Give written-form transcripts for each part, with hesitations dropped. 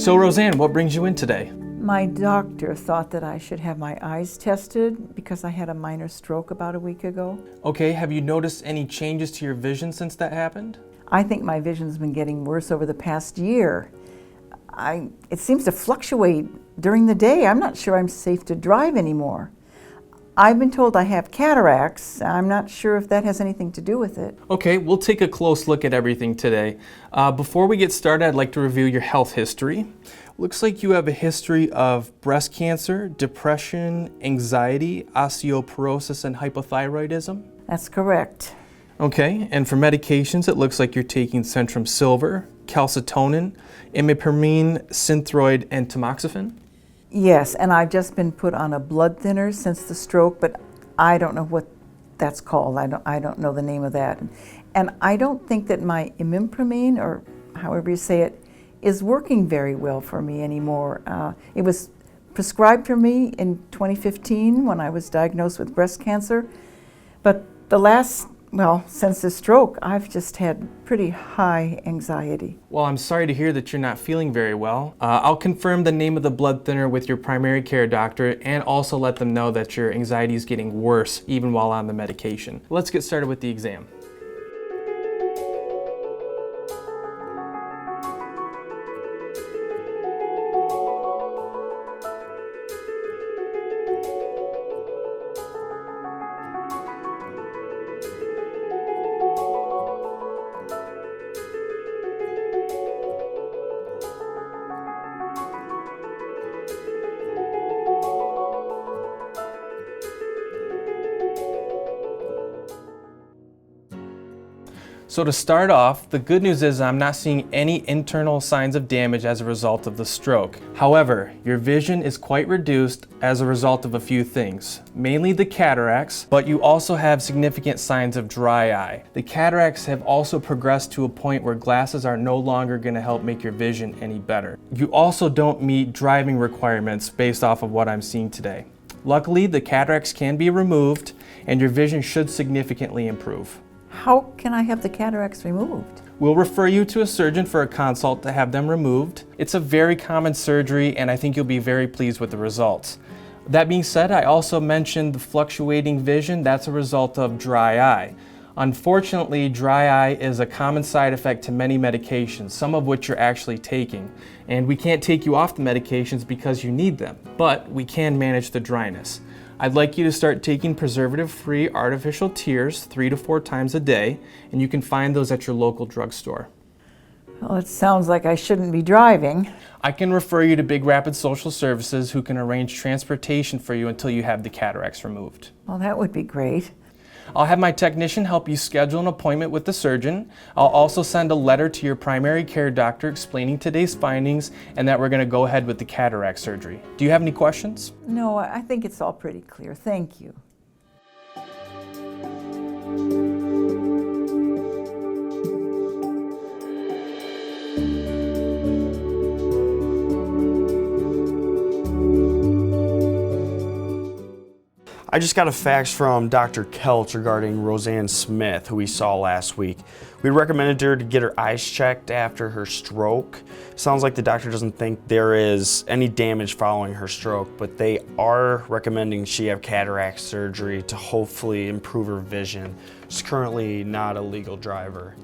So Roseanne, what brings you in today? My doctor thought that I should have my eyes tested because I had a minor stroke about a week ago. Okay, have you noticed any changes to your vision since that happened? I think my vision's been getting worse over the past year. It seems to fluctuate during the day. I'm not sure I'm safe to drive anymore. I've been told I have cataracts. I'm not sure if that has anything to do with it. Okay, we'll take a close look at everything today. Before we get started, I'd like to review your health history. Looks like you have a history of breast cancer, depression, anxiety, osteoporosis, and hypothyroidism. That's correct. Okay, and for medications, it looks like you're taking Centrum Silver, calcitonin, imipramine, Synthroid, and tamoxifen. Yes, and I've just been put on a blood thinner since the stroke, but I don't know what that's called. I don't know the name of that. And I don't think that my imipramine, or however you say it, is working very well for me anymore. It was prescribed for me in 2015 when I was diagnosed with breast cancer, but since the stroke, I've just had pretty high anxiety. Well, I'm sorry to hear that you're not feeling very well. I'll confirm the name of the blood thinner with your primary care doctor and also let them know that your anxiety is getting worse even while on the medication. Let's get started with the exam. So to start off, the good news is I'm not seeing any internal signs of damage as a result of the stroke. However, your vision is quite reduced as a result of a few things, mainly the cataracts, but you also have significant signs of dry eye. The cataracts have also progressed to a point where glasses are no longer going to help make your vision any better. You also don't meet driving requirements based off of what I'm seeing today. Luckily, the cataracts can be removed and your vision should significantly improve. How can I have the cataracts removed? We'll refer you to a surgeon for a consult to have them removed. It's a very common surgery and I think you'll be very pleased with the results. That being said, I also mentioned the fluctuating vision. That's a result of dry eye. Unfortunately, dry eye is a common side effect to many medications, some of which you're actually taking. And we can't take you off the medications because you need them, but we can manage the dryness. I'd like you to start taking preservative-free artificial tears 3 to 4 times a day, and you can find those at your local drugstore. Well, it sounds like I shouldn't be driving. I can refer you to Big Rapid Social Services who can arrange transportation for you until you have the cataracts removed. Well, that would be great. I'll have my technician help you schedule an appointment with the surgeon. I'll also send a letter to your primary care doctor explaining today's findings and that we're going to go ahead with the cataract surgery. Do you have any questions? No, I think it's all pretty clear. Thank you. I just got a fax from Dr. Kelch regarding Roseanne Smith, who we saw last week. We recommended her to get her eyes checked after her stroke. Sounds like the doctor doesn't think there is any damage following her stroke, but they are recommending she have cataract surgery to hopefully improve her vision. She's currently not a legal driver.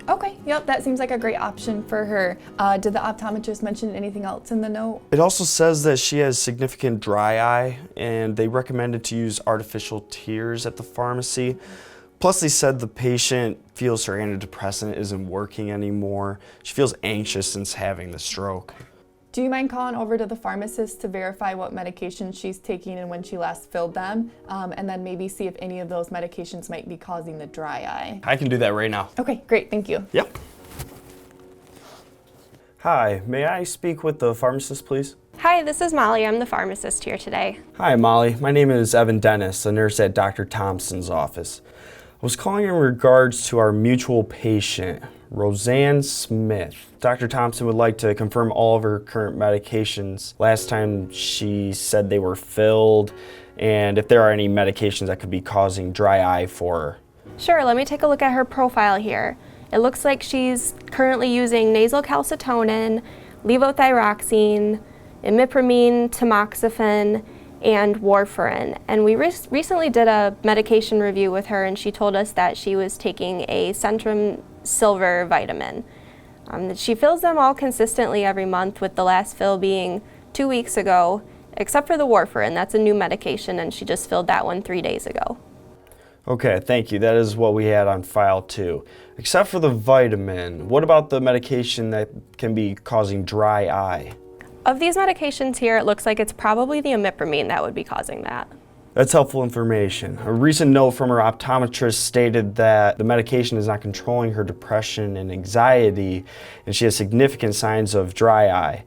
Okay, yep, that seems like a great option for her. Did the optometrist mention anything else in the note? It also says that she has significant dry eye, and they recommended to use artificial tears at the pharmacy. Plus, they said the patient feels her antidepressant isn't working anymore. She feels anxious since having the stroke. Do you mind calling over to the pharmacist to verify what medications she's taking and when she last filled them? And then maybe see if any of those medications might be causing the dry eye. I can do that right now. Okay, great, thank you. Yep. Hi, may I speak with the pharmacist, please? Hi, this is Molly. I'm the pharmacist here today. Hi, Molly. My name is Evan Dennis, a nurse at Dr. Thompson's office. I was calling in regards to our mutual patient, Roseanne Smith. Dr. Thompson would like to confirm all of her current medications. Last time she said they were filled, and if there are any medications that could be causing dry eye for her. Sure, let me take a look at her profile here. It looks like she's currently using nasal calcitonin, levothyroxine, imipramine, tamoxifen, and warfarin. And we recently did a medication review with her, and she told us that she was taking a Centrum Silver vitamin. She fills them all consistently every month, with the last fill being 2 weeks ago, except for the warfarin. That's a new medication, and she just filled that one 3 days ago. Okay, thank you. That is what we had on file too. Except for the vitamin, what about the medication that can be causing dry eye? Of these medications here, it looks like it's probably the imipramine that would be causing that. That's helpful information. A recent note from her optometrist stated that the medication is not controlling her depression and anxiety, and she has significant signs of dry eye.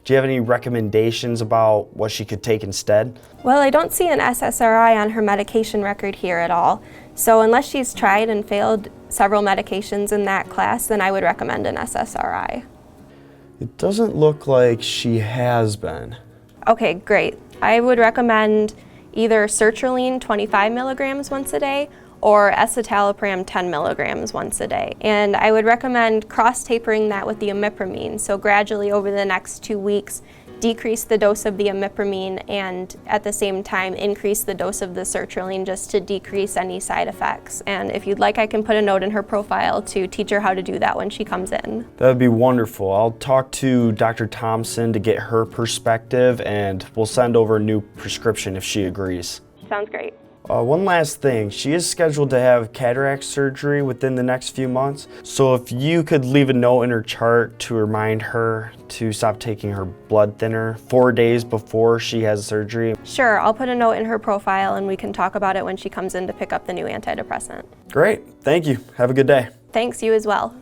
Do you have any recommendations about what she could take instead? Well, I don't see an SSRI on her medication record here at all. So unless she's tried and failed several medications in that class, then I would recommend an SSRI. It doesn't look like she has been. Okay, great. I would recommend either sertraline 25 milligrams once a day or escitalopram 10 milligrams once a day. And I would recommend cross-tapering that with the imipramine. So gradually over the next 2 weeks, decrease the dose of the imipramine and at the same time increase the dose of the sertraline just to decrease any side effects. And if you'd like, I can put a note in her profile to teach her how to do that when she comes in. That would be wonderful. I'll talk to Dr. Thompson to get her perspective, and we'll send over a new prescription if she agrees. Sounds great. One last thing, she is scheduled to have cataract surgery within the next few months, so if you could leave a note in her chart to remind her to stop taking her blood thinner 4 days before she has surgery. Sure, I'll put a note in her profile and we can talk about it when she comes in to pick up the new antidepressant. Great, thank you. Have a good day. Thanks, you as well.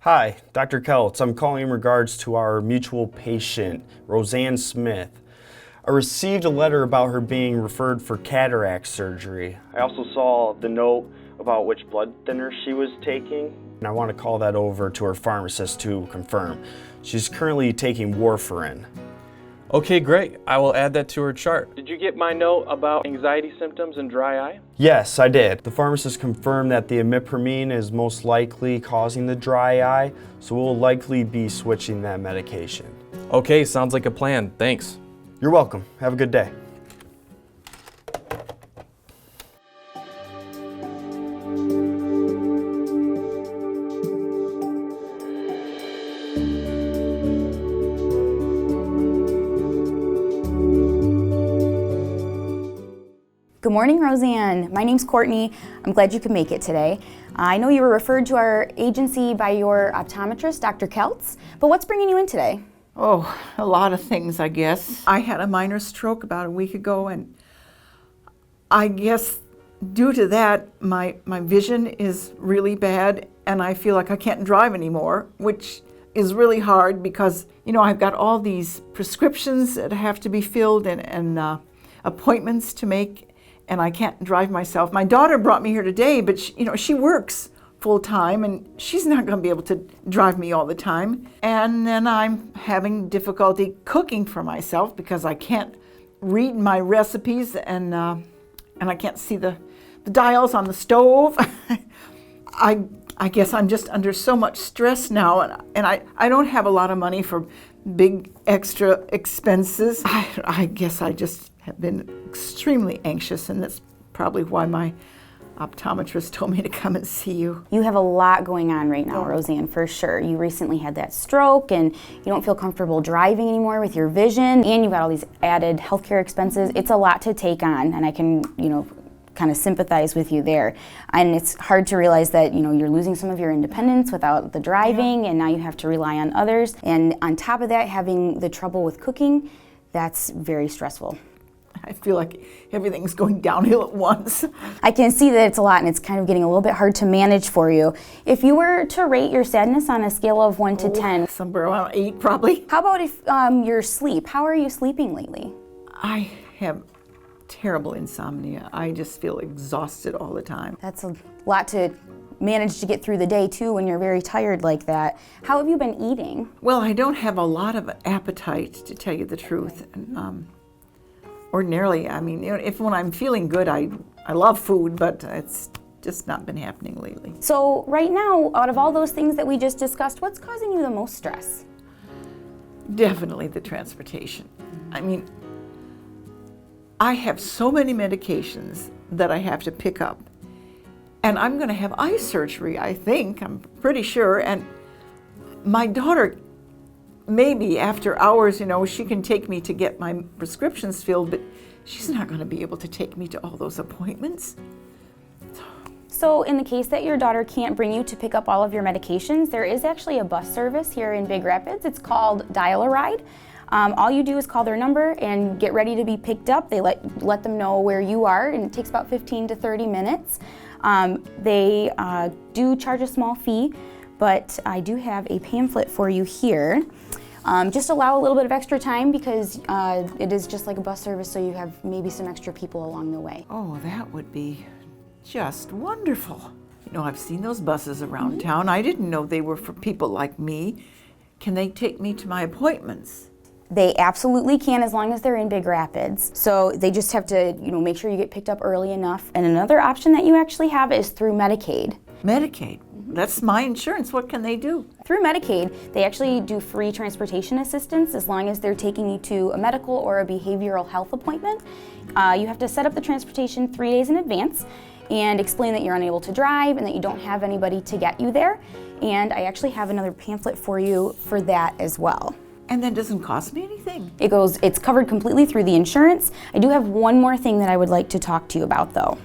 Hi, Dr. Keltz. I'm calling in regards to our mutual patient, Roseanne Smith. I received a letter about her being referred for cataract surgery. I also saw the note about which blood thinner she was taking, and I want to call that over to her pharmacist to confirm. She's currently taking warfarin. Okay, great. I will add that to her chart. Did you get my note about anxiety symptoms and dry eye? Yes, I did. The pharmacist confirmed that the imipramine is most likely causing the dry eye, so we'll likely be switching that medication. Okay, sounds like a plan. Thanks. You're welcome. Have a good day. Good morning, Roseanne. My name's Courtney. I'm glad you could make it today. I know you were referred to our agency by your optometrist, Dr. Keltz, but what's bringing you in today? Oh, a lot of things, I guess. I had a minor stroke about a week ago, and I guess due to that, my vision is really bad, and I feel like I can't drive anymore, which is really hard because, you know, I've got all these prescriptions that have to be filled and appointments to make, and I can't drive myself. My daughter brought me here today, but she works full time and she's not going to be able to drive me all the time. And then I'm having difficulty cooking for myself because I can't read my recipes and I can't see the dials on the stove. I guess I'm just under so much stress now, and I don't have a lot of money for big extra expenses. I guess I just have been extremely anxious, and that's probably why my optometrist told me to come and see you. You have a lot going on right now, Roseanne, for sure. You recently had that stroke, and you don't feel comfortable driving anymore with your vision, and you've got all these added healthcare expenses. It's a lot to take on, and I can, kind of sympathize with you there. And it's hard to realize that, you're losing some of your independence without the driving, and now you have to rely on others. And on top of that, having the trouble with cooking, that's very stressful. I feel like everything's going downhill at once. I can see that it's a lot, and it's kind of getting a little bit hard to manage for you. If you were to rate your sadness on a scale of 1 to 10. Somewhere around 8 probably. How about if your sleep? How are you sleeping lately? I have terrible insomnia. I just feel exhausted all the time. That's a lot to manage to get through the day too when you're very tired like that. How have you been eating? Well, I don't have a lot of appetite, to tell you the truth. Ordinarily, if when I'm feeling good, I love food, but it's just not been happening lately. So right now, out of all those things that we just discussed, what's causing you the most stress? Definitely the transportation. I mean, I have so many medications that I have to pick up. And I'm going to have eye surgery, I think. I'm pretty sure. And my daughter, maybe after hours, she can take me to get my prescriptions filled, but she's not going to be able to take me to all those appointments. So in the case that your daughter can't bring you to pick up all of your medications, there is actually a bus service here in Big Rapids. It's called Dial-A-Ride. All you do is call their number and get ready to be picked up. They let them know where you are, and it takes about 15 to 30 minutes. They do charge a small fee, but I do have a pamphlet for you here. Just allow a little bit of extra time because it is just like a bus service, so you have maybe some extra people along the way. Oh, that would be just wonderful. I've seen those buses around town. I didn't know they were for people like me. Can they take me to my appointments? They absolutely can, as long as they're in Big Rapids. So they just have to, make sure you get picked up early enough. And another option that you actually have is through Medicaid. Medicaid? That's my insurance. What can they do? Through Medicaid, they actually do free transportation assistance as long as they're taking you to a medical or a behavioral health appointment. You have to set up the transportation 3 days in advance and explain that you're unable to drive and that you don't have anybody to get you there. And I actually have another pamphlet for you for that as well. And that doesn't cost me anything? It's covered completely through the insurance. I do have one more thing that I would like to talk to you about though.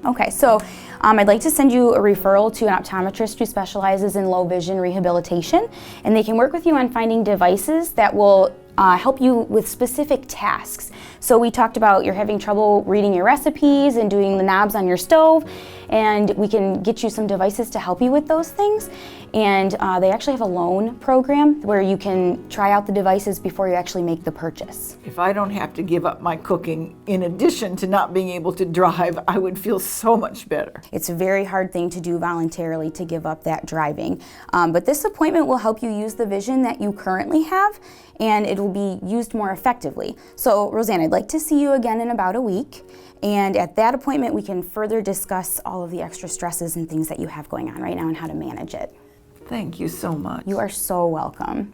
Okay, so I'd like to send you a referral to an optometrist who specializes in low vision rehabilitation, and they can work with you on finding devices that will help you with specific tasks. So we talked about you're having trouble reading your recipes and doing the knobs on your stove, and we can get you some devices to help you with those things. And they actually have a loan program where you can try out the devices before you actually make the purchase. If I don't have to give up my cooking in addition to not being able to drive, I would feel so much better. It's a very hard thing to do voluntarily, to give up that driving. But this appointment will help you use the vision that you currently have, and it will be used more effectively. So Roseanne, I'd like to see you again in about a week. And at that appointment, we can further discuss all of the extra stresses and things that you have going on right now and how to manage it. Thank you so much. You are so welcome.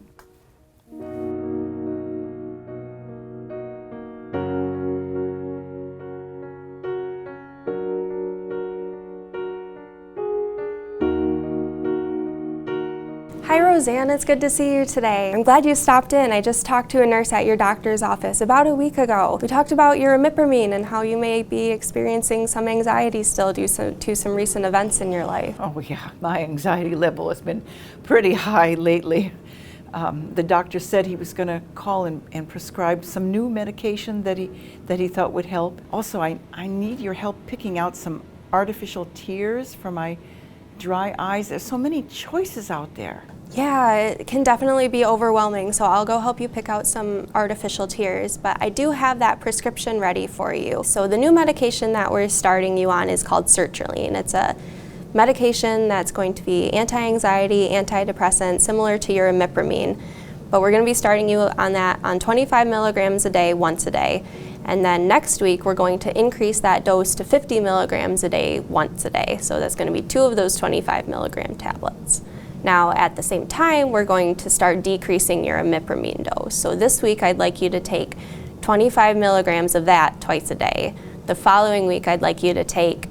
Hi Roseanne, it's good to see you today. I'm glad you stopped in. I just talked to a nurse at your doctor's office about a week ago. We talked about your imipramine and how you may be experiencing some anxiety still due to some recent events in your life. Oh yeah, my anxiety level has been pretty high lately. The doctor said he was going to call and prescribe some new medication that he thought would help. Also, I need your help picking out some artificial tears for my dry eyes. There's so many choices out there. Yeah, it can definitely be overwhelming, so I'll go help you pick out some artificial tears, but I do have that prescription ready for you. So the new medication that we're starting you on is called sertraline. It's a medication that's going to be anti-anxiety, antidepressant, similar to your imipramine, but we're going to be starting you on that on 25 milligrams a day, once a day. And then next week, we're going to increase that dose to 50 milligrams a day, once a day. So that's going to be 2 of those 25 milligram tablets. Now, at the same time, we're going to start decreasing your imipramine dose. So this week, I'd like you to take 25 milligrams of that twice a day. The following week, I'd like you to take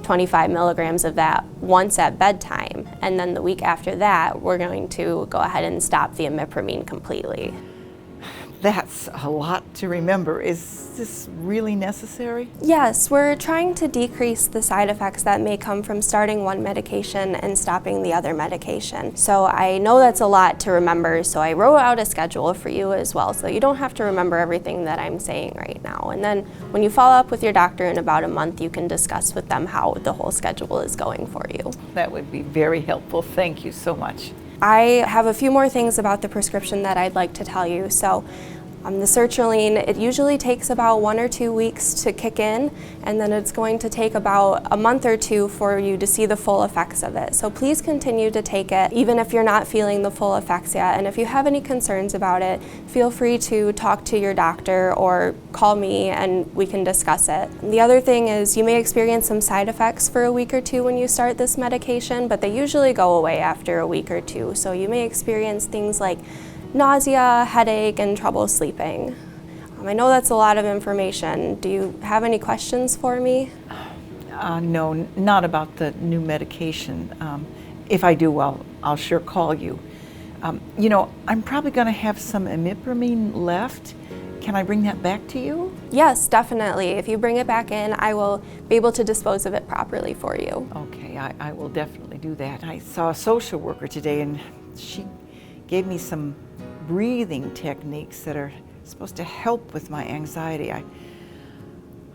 25 milligrams of that once at bedtime. And then the week after that, we're going to go ahead and stop the imipramine completely. That's a lot to remember. Is this really necessary? Yes, we're trying to decrease the side effects that may come from starting one medication and stopping the other medication. So I know that's a lot to remember, so I wrote out a schedule for you as well, so you don't have to remember everything that I'm saying right now. And then when you follow up with your doctor in about a month, you can discuss with them how the whole schedule is going for you. That would be very helpful. Thank you so much. I have a few more things about the prescription that I'd like to tell you. So The sertraline, it usually takes about 1 or 2 weeks to kick in, and then it's going to take about a month or 2 for you to see the full effects of it. So please continue to take it, even if you're not feeling the full effects yet. And if you have any concerns about it, feel free to talk to your doctor or call me and we can discuss it. The other thing is you may experience some side effects for a week or 2 when you start this medication, but they usually go away after a week or 2. So you may experience things like nausea, headache, and trouble sleeping. I know that's a lot of information. Do you have any questions for me? No, not about the new medication. If I do, I'll sure call you. You know, I'm probably going to have some imipramine left. Can I bring that back to you? Yes, definitely. If you bring it back in, I will be able to dispose of it properly for you. Okay, I will definitely do that. I saw a social worker today and she gave me some breathing techniques that are supposed to help with my anxiety.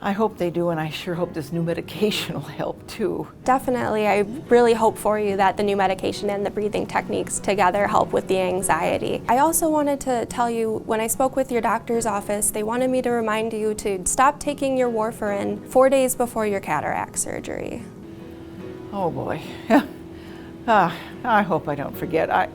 I hope they do, and I sure hope this new medication will help too. Definitely. I really hope for you that the new medication and the breathing techniques together help with the anxiety. I also wanted to tell you, when I spoke with your doctor's office, they wanted me to remind you to stop taking your warfarin 4 days before your cataract surgery. Oh boy. I hope I don't forget.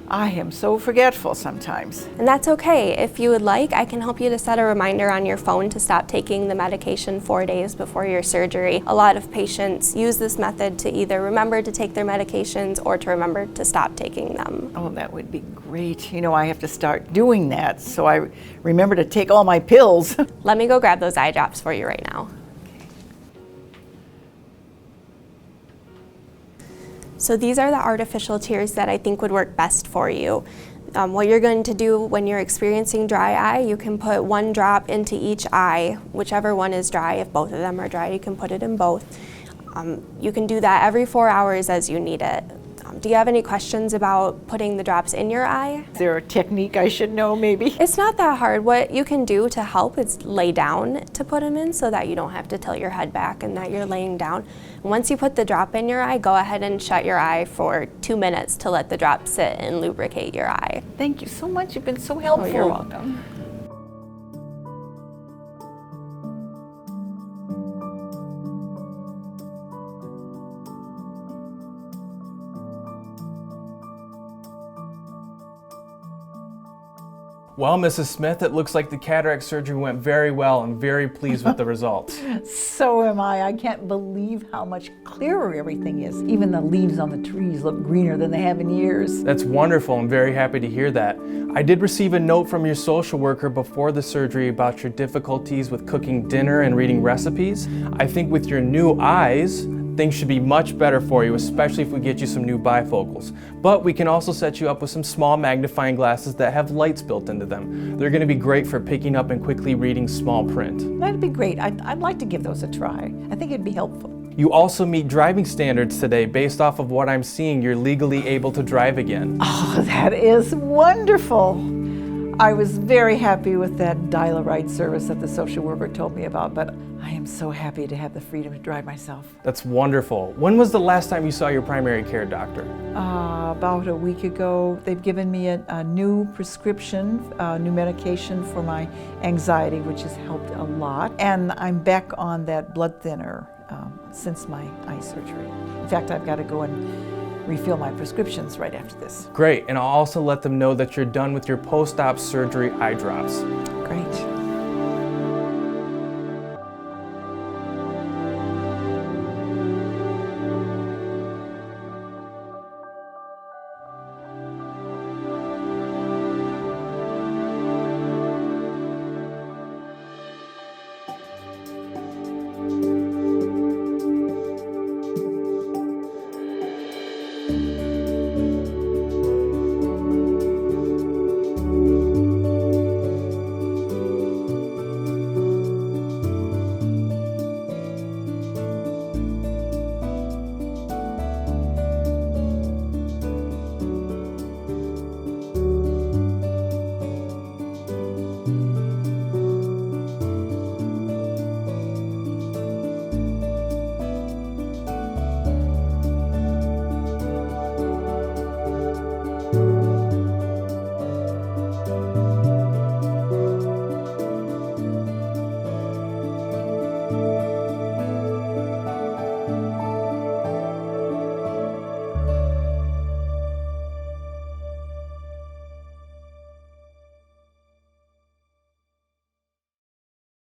I am so forgetful sometimes. And that's okay. If you would like, I can help you to set a reminder on your phone to stop taking the medication 4 days before your surgery. A lot of patients use this method to either remember to take their medications or to remember to stop taking them. Oh, that would be great. You know, I have to start doing that so I remember to take all my pills. Let me go grab those eye drops for you right now. So these are the artificial tears that I think would work best for you. What you're going to do when you're experiencing dry eye, you can put 1 drop into each eye, whichever one is dry. If both of them are dry, you can put it in both. You can do that every 4 hours as you need it. Do you have any questions about putting the drops in your eye? Is there a technique I should know maybe? It's not that hard. What you can do to help is lay down to put them in so that you don't have to tilt your head back and that you're laying down. Once you put the drop in your eye, go ahead and shut your eye for 2 minutes to let the drop sit and lubricate your eye. Thank you so much. You've been so helpful. Oh, you're welcome. Well, Mrs. Smith, it looks like the cataract surgery went very well. I'm very pleased with the results. So am I. I can't believe how much clearer everything is. Even the leaves on the trees look greener than they have in years. That's wonderful. I'm very happy to hear that. I did receive a note from your social worker before the surgery about your difficulties with cooking dinner and reading recipes. I think with your new eyes, things should be much better for you, especially if we get you some new bifocals. But we can also set you up with some small magnifying glasses that have lights built into them. They're going to be great for picking up and quickly reading small print. That'd be great. I'd like to give those a try. I think it'd be helpful. You also meet driving standards today. Based off of what I'm seeing, you're legally able to drive again. Oh, that is wonderful. I was very happy with that dial-a-ride service that the social worker told me about, but I am so happy to have the freedom to drive myself. That's wonderful. When was the last time you saw your primary care doctor? About a week ago. They've given me a new prescription, new medication for my anxiety, which has helped a lot. And I'm back on that blood thinner since my eye surgery. In fact, I've got to go and refill my prescriptions right after this. Great, and I'll also let them know that you're done with your post-op surgery eye drops. Great.